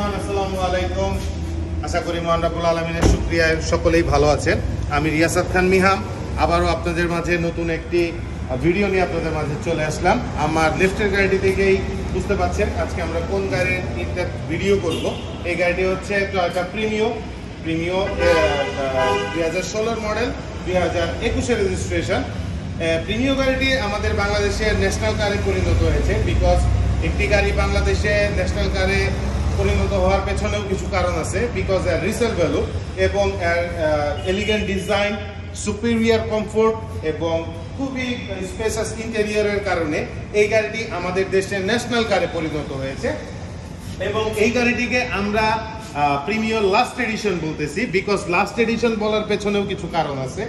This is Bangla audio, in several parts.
এভরিওয়ান, আসসালামু আলাইকুম। আশা করি মহান রব্বুল আলামিনের শুকরিয়ায় সকলেই ভালো আছেন। আমি রিয়াসাত খান মিহাম আবারও আপনাদের মাঝে নতুন একটি ভিডিও নিয়ে আপনাদের মাঝে চলে আসলাম। আমার লেফটের গাড়িটি থেকেই বুঝতে পারছেন আজকে আমরা কোন গাড়ির ভিডিও করব। এই গাড়িটি হচ্ছে Toyota Premio 2016 model, 2021 registration. Premio গাড়িটি আমাদের বাংলাদেশের ন্যাশনাল কারে পরিণত হয়েছে, বিকজ একটি গাড়ি বাংলাদেশে ন্যাশনাল কারে পরিণত হওয়ার পেছনেও কিছু কারণ আছে। বিকজ এর রিসেল ভ্যালু এবং এর এলিগেন্ট ডিজাইন, সুপিরিয়র কমফোর্ট এবং খুবই স্পেশাস ইন্টেরিয়রের কারণে এই গাড়িটি আমাদের দেশে ন্যাশনাল কারে পরিণত হয়েছে। এবং এই গাড়িটিকে আমরা প্রিমিও লাস্ট এডিশন বলতেছি, বিকজ লাস্ট এডিশন বলার পেছনেও কিছু কারণ আছে।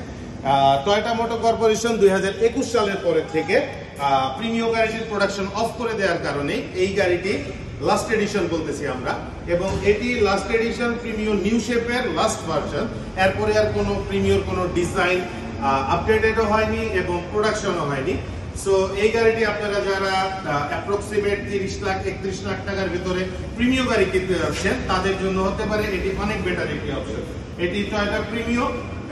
টয়োটা মোটর কর্পোরেশন 2021 সালের পরে থেকে প্রিমিও গাড়িটির প্রোডাকশন অফ করে দেওয়ার কারণে এই গাড়িটি লাস্ট এডিশন বলতেছি আমরা। এবং এটি লাস্ট এডিশন প্রিমিও নিউ শেপের লাস্ট ভার্সন। এরপরে আর কোনো প্রিমিওর কোনো ডিজাইন আপডেটেডও হয়নি এবং প্রোডাকশনও হয়নি। সো এই গাড়িটি আপনারা যারা অ্যাপ্রক্সিমেট 30 লাখ 31 লাখ টাকার ভিতরে প্রিমিও গাড়ি কিনতে যাচ্ছেন তাদের জন্য হতে পারে এটি অনেক বেটার একটি অপশন। এটি টয়োটা প্রিমিও,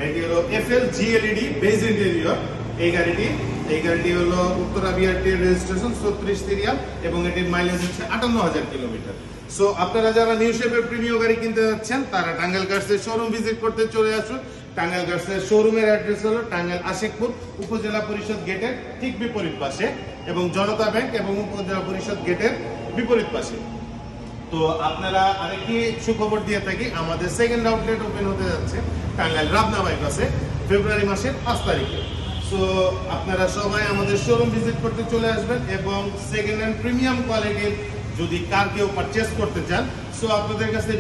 এটি হলো FL GLED বেজ ইন্টেরিয়র। এই গাড়িটি হলো উত্তরা বিআরটি রেজিস্ট্রেশন 34 সিরিয়াল এবং এটির মাইলেজ হচ্ছে 58,000 কিলোমিটার। সো আপনারা যারা নিউ শেপের প্রিমিও গাড়ি কিনতে যাচ্ছেন তারা টাঙ্গাইল কার্সের শোরুম ভিজিট করতে চলে আসুন। টাঙ্গাইল কার্সের শোরুমের অ্যাড্রেস হলো টাঙ্গাইল আশিকপুর উপজেলা পরিষদ গেটের ঠিক বিপরীত পাশে এবং জনতা ব্যাংক এবং উপজেলা পরিষদ গেটের বিপরীত পাশে। তো আপনারা আরেকটি সুখবর দিয়ে থাকি, আমাদের সেকেন্ড আউটলেট ওপেন হতে যাচ্ছে টাঙ্গাইল রাবনা বাইপাসে ফেব্রুয়ারি মাসের 5 তারিখে। সো আপনারা সবাই আমাদের শোরুম ভিজিট করতে চলে আসবেন এবং সেকেন্ড হ্যান্ড প্রিমিয়াম কোয়ালিটির যদি কার কেউ পারচেস করতে চান, সো আপনাদের কাছে